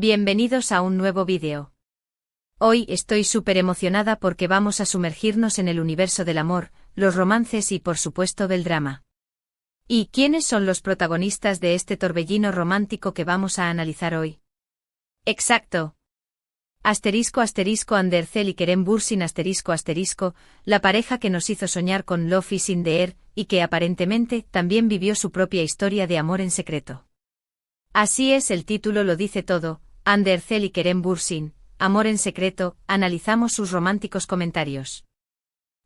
Bienvenidos a un nuevo vídeo. Hoy estoy súper emocionada porque vamos a sumergirnos en el universo del amor, los romances y por supuesto del drama. ¿Y quiénes son los protagonistas de este torbellino romántico que vamos a analizar hoy? Exacto. Andercel y Kerem Bürsin la pareja que nos hizo soñar con Love is in the Air y que aparentemente también vivió su propia historia de amor en secreto. Así es, el título lo dice todo. Andercel y Kerem Bürsin, amor en secreto, analizamos sus románticos comentarios.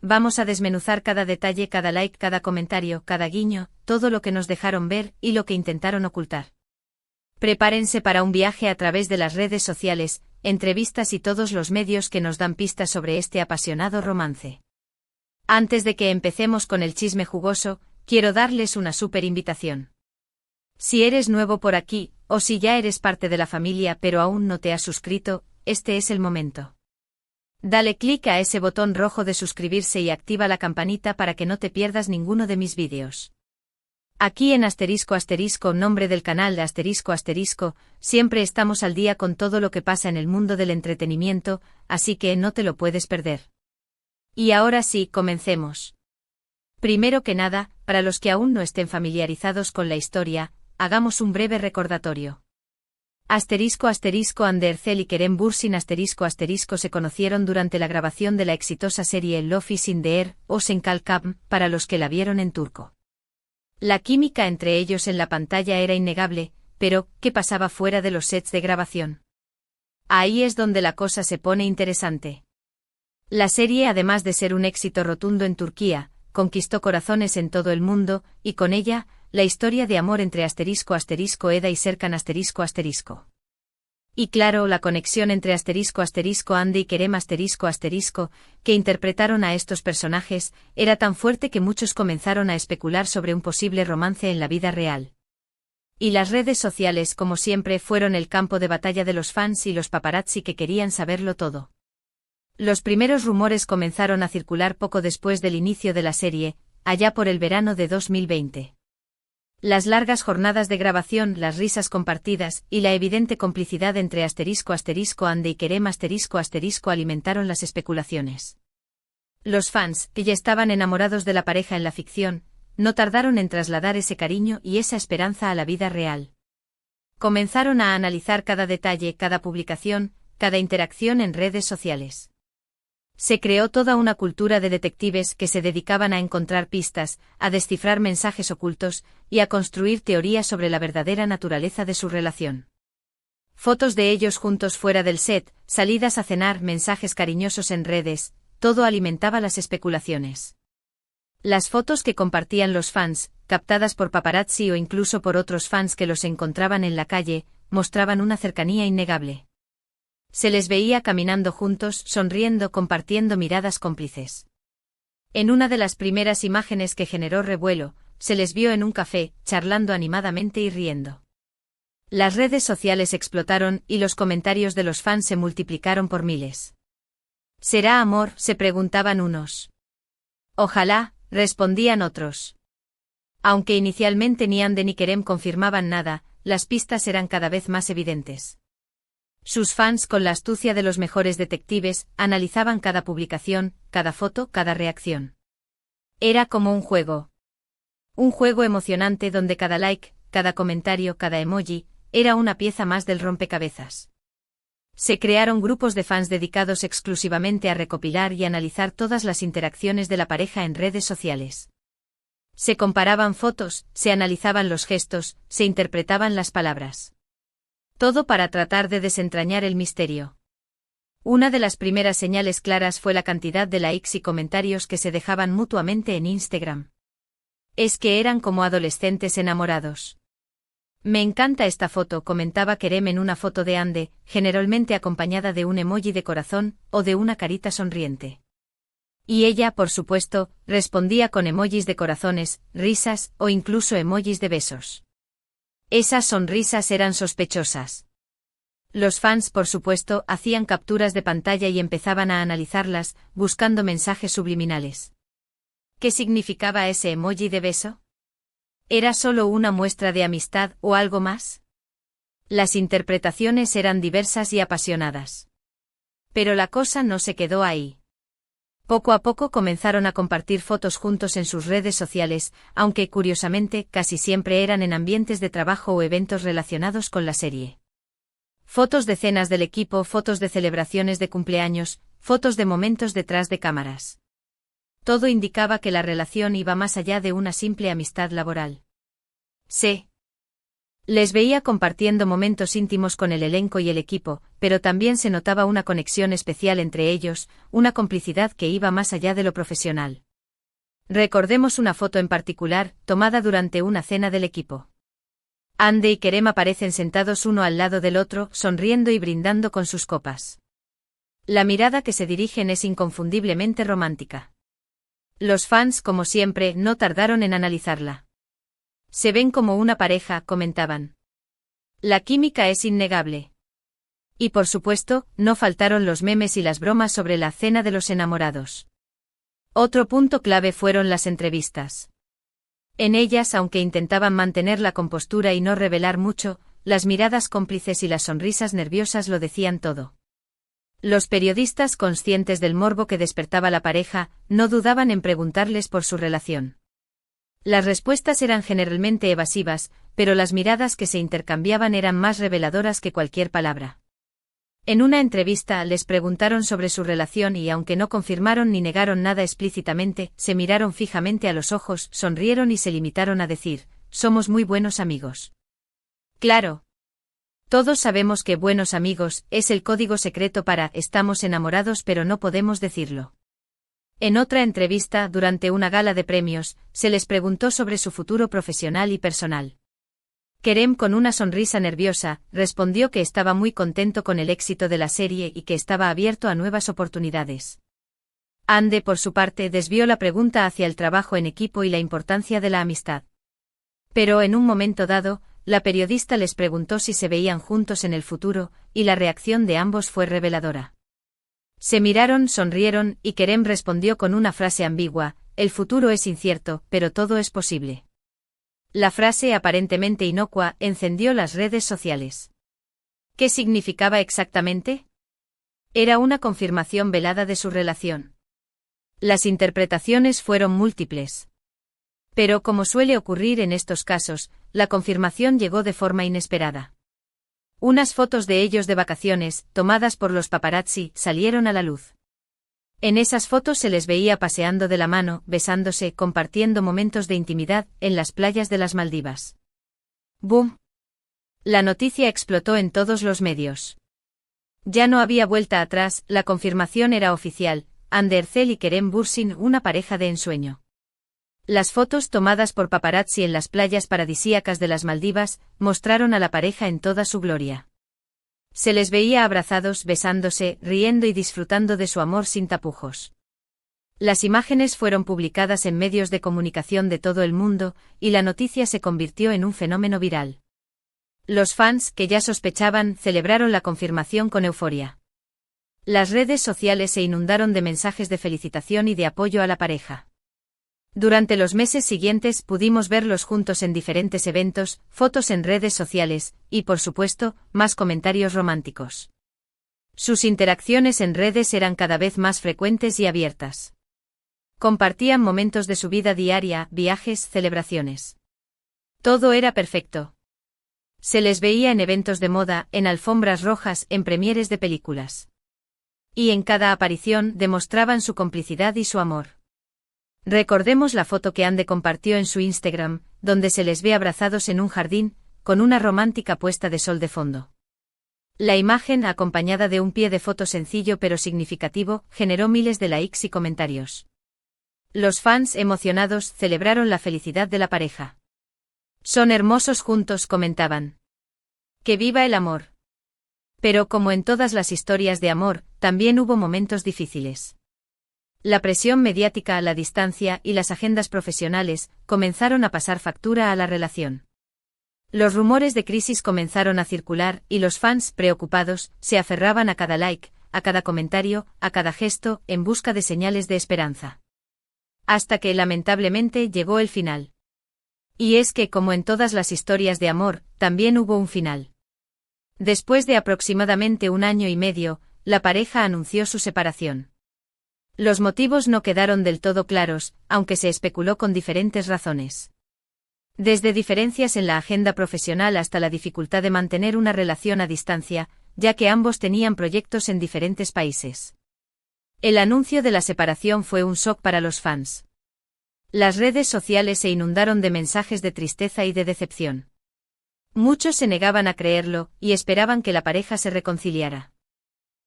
Vamos a desmenuzar cada detalle, cada like, cada comentario, cada guiño, todo lo que nos dejaron ver y lo que intentaron ocultar. Prepárense para un viaje a través de las redes sociales, entrevistas y todos los medios que nos dan pistas sobre este apasionado romance. Antes de que empecemos con el chisme jugoso, quiero darles una súper invitación. Si eres nuevo por aquí, o si ya eres parte de la familia pero aún no te has suscrito, este es el momento. Dale clic a ese botón rojo de suscribirse y activa la campanita para que no te pierdas ninguno de mis vídeos. Aquí en nombre del canal de siempre estamos al día con todo lo que pasa en el mundo del entretenimiento, así que no te lo puedes perder. Y ahora sí, comencemos. Primero que nada, para los que aún no estén familiarizados con la historia, hagamos un breve recordatorio. Andercel y Kerem Bürsin se conocieron durante la grabación de la exitosa serie Love is in the Air o Senkal Kam, para los que la vieron en turco. La química entre ellos en la pantalla era innegable, pero ¿qué pasaba fuera de los sets de grabación? Ahí es donde la cosa se pone interesante. La serie, además de ser un éxito rotundo en Turquía, conquistó corazones en todo el mundo, y con ella, la historia de amor entre Eda y Serkan Y claro, la conexión entre Ande y Kerem que interpretaron a estos personajes, era tan fuerte que muchos comenzaron a especular sobre un posible romance en la vida real. Y las redes sociales, como siempre, fueron el campo de batalla de los fans y los paparazzi que querían saberlo todo. Los primeros rumores comenzaron a circular poco después del inicio de la serie, allá por el verano de 2020. Las largas jornadas de grabación, las risas compartidas y la evidente complicidad entre Ande y Kerem alimentaron las especulaciones. Los fans, que ya estaban enamorados de la pareja en la ficción, no tardaron en trasladar ese cariño y esa esperanza a la vida real. Comenzaron a analizar cada detalle, cada publicación, cada interacción en redes sociales. Se creó toda una cultura de detectives que se dedicaban a encontrar pistas, a descifrar mensajes ocultos, y a construir teorías sobre la verdadera naturaleza de su relación. Fotos de ellos juntos fuera del set, salidas a cenar, mensajes cariñosos en redes, todo alimentaba las especulaciones. Las fotos que compartían los fans, captadas por paparazzi o incluso por otros fans que los encontraban en la calle, mostraban una cercanía innegable. Se les veía caminando juntos, sonriendo, compartiendo miradas cómplices. En una de las primeras imágenes que generó revuelo, se les vio en un café, charlando animadamente y riendo. Las redes sociales explotaron y los comentarios de los fans se multiplicaron por miles. ¿Será amor?, se preguntaban unos. Ojalá, respondían otros. Aunque inicialmente ni Ande ni Kerem confirmaban nada, las pistas eran cada vez más evidentes. Sus fans, con la astucia de los mejores detectives, analizaban cada publicación, cada foto, cada reacción. Era como un juego. Un juego emocionante donde cada like, cada comentario, cada emoji, era una pieza más del rompecabezas. Se crearon grupos de fans dedicados exclusivamente a recopilar y analizar todas las interacciones de la pareja en redes sociales. Se comparaban fotos, se analizaban los gestos, se interpretaban las palabras. Todo para tratar de desentrañar el misterio. Una de las primeras señales claras fue la cantidad de likes y comentarios que se dejaban mutuamente en Instagram. Es que eran como adolescentes enamorados. Me encanta esta foto, comentaba Kerem en una foto de Ande, generalmente acompañada de un emoji de corazón o de una carita sonriente. Y ella, por supuesto, respondía con emojis de corazones, risas o incluso emojis de besos. Esas sonrisas eran sospechosas. Los fans, por supuesto, hacían capturas de pantalla y empezaban a analizarlas, buscando mensajes subliminales. ¿Qué significaba ese emoji de beso? ¿Era solo una muestra de amistad o algo más? Las interpretaciones eran diversas y apasionadas. Pero la cosa no se quedó ahí. Poco a poco comenzaron a compartir fotos juntos en sus redes sociales, aunque curiosamente casi siempre eran en ambientes de trabajo o eventos relacionados con la serie. Fotos de cenas del equipo, fotos de celebraciones de cumpleaños, fotos de momentos detrás de cámaras. Todo indicaba que la relación iba más allá de una simple amistad laboral. Les veía compartiendo momentos íntimos con el elenco y el equipo, pero también se notaba una conexión especial entre ellos, una complicidad que iba más allá de lo profesional. Recordemos una foto en particular, tomada durante una cena del equipo. Andy y Kerem aparecen sentados uno al lado del otro, sonriendo y brindando con sus copas. La mirada que se dirigen es inconfundiblemente romántica. Los fans, como siempre, no tardaron en analizarla. Se ven como una pareja, comentaban. La química es innegable. Y por supuesto, no faltaron los memes y las bromas sobre la cena de los enamorados. Otro punto clave fueron las entrevistas. En ellas, aunque intentaban mantener la compostura y no revelar mucho, las miradas cómplices y las sonrisas nerviosas lo decían todo. Los periodistas, conscientes del morbo que despertaba la pareja, no dudaban en preguntarles por su relación. Las respuestas eran generalmente evasivas, pero las miradas que se intercambiaban eran más reveladoras que cualquier palabra. En una entrevista les preguntaron sobre su relación y aunque no confirmaron ni negaron nada explícitamente, se miraron fijamente a los ojos, sonrieron y se limitaron a decir, «Somos muy buenos amigos». Claro. Todos sabemos que buenos amigos es el código secreto para «estamos enamorados pero no podemos decirlo». En otra entrevista, durante una gala de premios, se les preguntó sobre su futuro profesional y personal. Kerem, con una sonrisa nerviosa, respondió que estaba muy contento con el éxito de la serie y que estaba abierto a nuevas oportunidades. Andy, por su parte, desvió la pregunta hacia el trabajo en equipo y la importancia de la amistad. Pero en un momento dado, la periodista les preguntó si se veían juntos en el futuro, y la reacción de ambos fue reveladora. Se miraron, sonrieron, y Kerem respondió con una frase ambigua, «El futuro es incierto, pero todo es posible». La frase, aparentemente inocua, encendió las redes sociales. ¿Qué significaba exactamente? Era una confirmación velada de su relación. Las interpretaciones fueron múltiples. Pero como suele ocurrir en estos casos, la confirmación llegó de forma inesperada. Unas fotos de ellos de vacaciones, tomadas por los paparazzi, salieron a la luz. En esas fotos se les veía paseando de la mano, besándose, compartiendo momentos de intimidad, en las playas de las Maldivas. ¡Boom! La noticia explotó en todos los medios. Ya no había vuelta atrás, la confirmación era oficial, Andy Ercel y Kerem Bürsin, una pareja de ensueño. Las fotos tomadas por paparazzi en las playas paradisíacas de las Maldivas mostraron a la pareja en toda su gloria. Se les veía abrazados, besándose, riendo y disfrutando de su amor sin tapujos. Las imágenes fueron publicadas en medios de comunicación de todo el mundo, y la noticia se convirtió en un fenómeno viral. Los fans, que ya sospechaban, celebraron la confirmación con euforia. Las redes sociales se inundaron de mensajes de felicitación y de apoyo a la pareja. Durante los meses siguientes pudimos verlos juntos en diferentes eventos, fotos en redes sociales, y por supuesto, más comentarios románticos. Sus interacciones en redes eran cada vez más frecuentes y abiertas. Compartían momentos de su vida diaria, viajes, celebraciones. Todo era perfecto. Se les veía en eventos de moda, en alfombras rojas, en premieres de películas. Y en cada aparición demostraban su complicidad y su amor. Recordemos la foto que Andy compartió en su Instagram, donde se les ve abrazados en un jardín, con una romántica puesta de sol de fondo. La imagen, acompañada de un pie de foto sencillo pero significativo, generó miles de likes y comentarios. Los fans, emocionados, celebraron la felicidad de la pareja. Son hermosos juntos, comentaban. ¡Que viva el amor! Pero como en todas las historias de amor, también hubo momentos difíciles. La presión mediática a la distancia y las agendas profesionales comenzaron a pasar factura a la relación. Los rumores de crisis comenzaron a circular y los fans, preocupados, se aferraban a cada like, a cada comentario, a cada gesto, en busca de señales de esperanza. Hasta que, lamentablemente, llegó el final. Y es que, como en todas las historias de amor, también hubo un final. Después de aproximadamente 1 año y medio, la pareja anunció su separación. Los motivos no quedaron del todo claros, aunque se especuló con diferentes razones. Desde diferencias en la agenda profesional hasta la dificultad de mantener una relación a distancia, ya que ambos tenían proyectos en diferentes países. El anuncio de la separación fue un shock para los fans. Las redes sociales se inundaron de mensajes de tristeza y de decepción. Muchos se negaban a creerlo, y esperaban que la pareja se reconciliara.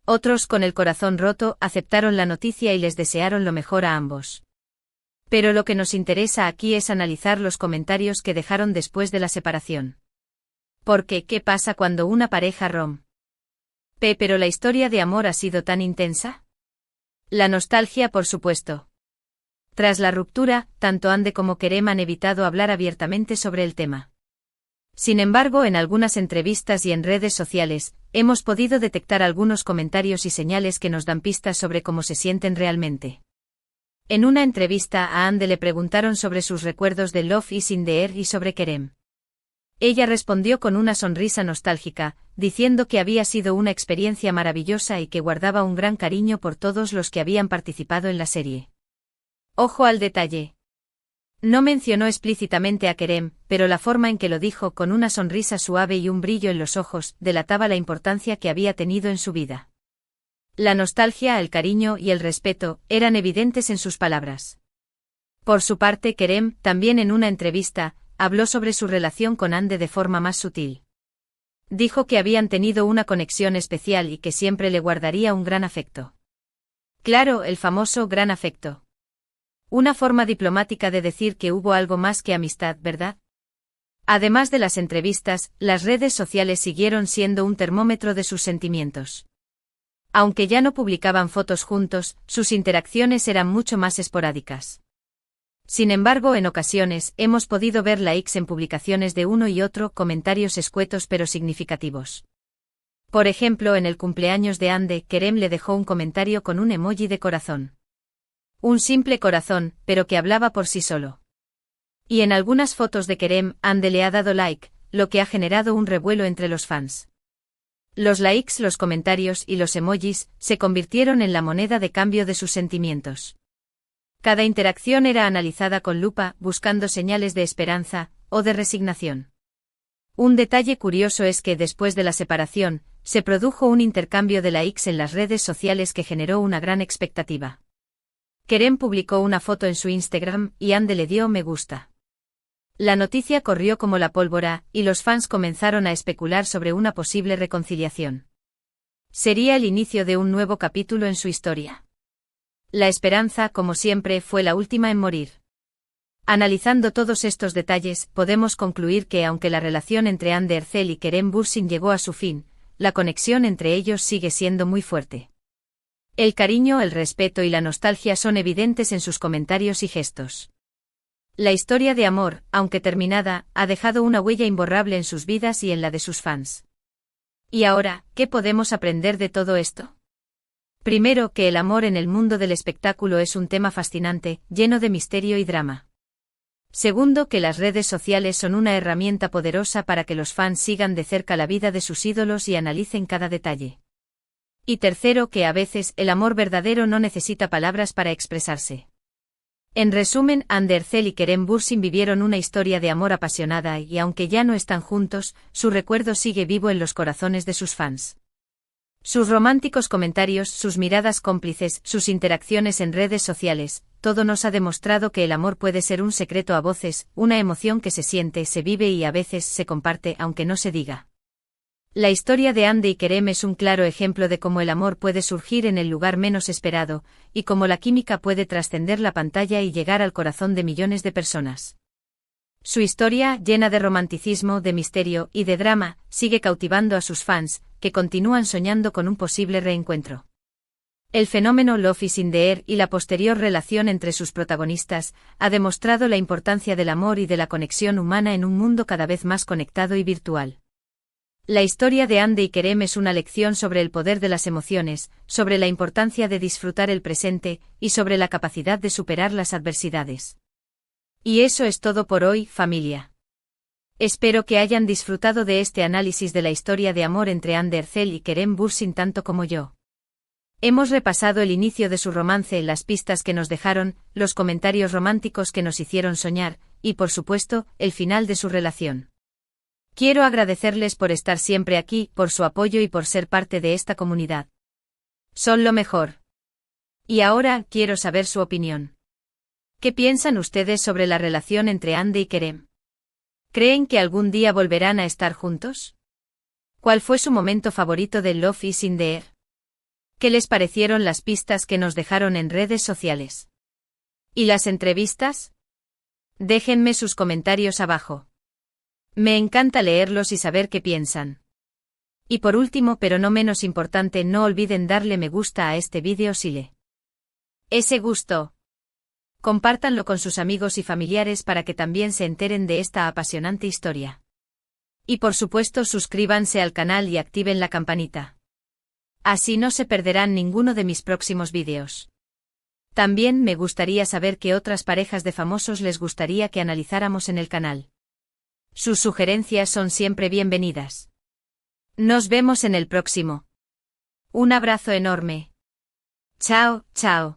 Otros, con el corazón roto, aceptaron la noticia y les desearon lo mejor a ambos. Pero lo que nos interesa aquí es analizar los comentarios que dejaron después de la separación. Porque, ¿qué pasa cuando una pareja rompe? Pero la historia de amor ha sido tan intensa. La nostalgia, por supuesto. Tras la ruptura, tanto Ande como Kerem han evitado hablar abiertamente sobre el tema. Sin embargo, en algunas entrevistas y en redes sociales, hemos podido detectar algunos comentarios y señales que nos dan pistas sobre cómo se sienten realmente. En una entrevista a Ande le preguntaron sobre sus recuerdos de Love is in the Air y sobre Kerem. Ella respondió con una sonrisa nostálgica, diciendo que había sido una experiencia maravillosa y que guardaba un gran cariño por todos los que habían participado en la serie. Ojo al detalle. No mencionó explícitamente a Kerem, pero la forma en que lo dijo, con una sonrisa suave y un brillo en los ojos, delataba la importancia que había tenido en su vida. La nostalgia, el cariño y el respeto eran evidentes en sus palabras. Por su parte, Kerem, también en una entrevista, habló sobre su relación con Ande de forma más sutil. Dijo que habían tenido una conexión especial y que siempre le guardaría un gran afecto. Claro, el famoso gran afecto. Una forma diplomática de decir que hubo algo más que amistad, ¿verdad? Además de las entrevistas, las redes sociales siguieron siendo un termómetro de sus sentimientos. Aunque ya no publicaban fotos juntos, sus interacciones eran mucho más esporádicas. Sin embargo, en ocasiones, hemos podido ver likes en publicaciones de uno y otro, comentarios escuetos pero significativos. Por ejemplo, en el cumpleaños de Ande, Kerem le dejó un comentario con un emoji de corazón. Un simple corazón, pero que hablaba por sí solo. Y en algunas fotos de Kerem, Ande le ha dado like, lo que ha generado un revuelo entre los fans. Los likes, los comentarios y los emojis se convirtieron en la moneda de cambio de sus sentimientos. Cada interacción era analizada con lupa, buscando señales de esperanza o de resignación. Un detalle curioso es que después de la separación, se produjo un intercambio de likes en las redes sociales que generó una gran expectativa. Kerem publicó una foto en su Instagram y Ande le dio me gusta. La noticia corrió como la pólvora y los fans comenzaron a especular sobre una posible reconciliación. Sería el inicio de un nuevo capítulo en su historia. La esperanza, como siempre, fue la última en morir. Analizando todos estos detalles, podemos concluir que aunque la relación entre Ande Erçel y Kerem Bürsin llegó a su fin, la conexión entre ellos sigue siendo muy fuerte. El cariño, el respeto y la nostalgia son evidentes en sus comentarios y gestos. La historia de amor, aunque terminada, ha dejado una huella imborrable en sus vidas y en la de sus fans. ¿Y ahora, qué podemos aprender de todo esto? Primero, que el amor en el mundo del espectáculo es un tema fascinante, lleno de misterio y drama. Segundo, que las redes sociales son una herramienta poderosa para que los fans sigan de cerca la vida de sus ídolos y analicen cada detalle. Y tercero, que a veces el amor verdadero no necesita palabras para expresarse. En resumen, Ande Erçel y Kerem Bürsin vivieron una historia de amor apasionada y aunque ya no están juntos, su recuerdo sigue vivo en los corazones de sus fans. Sus románticos comentarios, sus miradas cómplices, sus interacciones en redes sociales, todo nos ha demostrado que el amor puede ser un secreto a voces, una emoción que se siente, se vive y a veces se comparte aunque no se diga. La historia de Ande y Kerem es un claro ejemplo de cómo el amor puede surgir en el lugar menos esperado, y cómo la química puede trascender la pantalla y llegar al corazón de millones de personas. Su historia, llena de romanticismo, de misterio y de drama, sigue cautivando a sus fans, que continúan soñando con un posible reencuentro. El fenómeno Love is in the Air y la posterior relación entre sus protagonistas ha demostrado la importancia del amor y de la conexión humana en un mundo cada vez más conectado y virtual. La historia de Ande y Kerem es una lección sobre el poder de las emociones, sobre la importancia de disfrutar el presente y sobre la capacidad de superar las adversidades. Y eso es todo por hoy, familia. Espero que hayan disfrutado de este análisis de la historia de amor entre Ander Zel y Kerem Bürsin tanto como yo. Hemos repasado el inicio de su romance, las pistas que nos dejaron, los comentarios románticos que nos hicieron soñar, y por supuesto, el final de su relación. Quiero agradecerles por estar siempre aquí, por su apoyo y por ser parte de esta comunidad. Son lo mejor. Y ahora, quiero saber su opinión. ¿Qué piensan ustedes sobre la relación entre Hande y Kerem? ¿Creen que algún día volverán a estar juntos? ¿Cuál fue su momento favorito de Love is in the Air? ¿Qué les parecieron las pistas que nos dejaron en redes sociales? ¿Y las entrevistas? Déjenme sus comentarios abajo. Me encanta leerlos y saber qué piensan. Y por último, pero no menos importante, no olviden darle me gusta a este vídeo si les gustó. Compártanlo con sus amigos y familiares para que también se enteren de esta apasionante historia. Y por supuesto, suscríbanse al canal y activen la campanita. Así no se perderán ninguno de mis próximos vídeos. También me gustaría saber qué otras parejas de famosos les gustaría que analizáramos en el canal. Sus sugerencias son siempre bienvenidas. Nos vemos en el próximo. Un abrazo enorme. Chao, chao.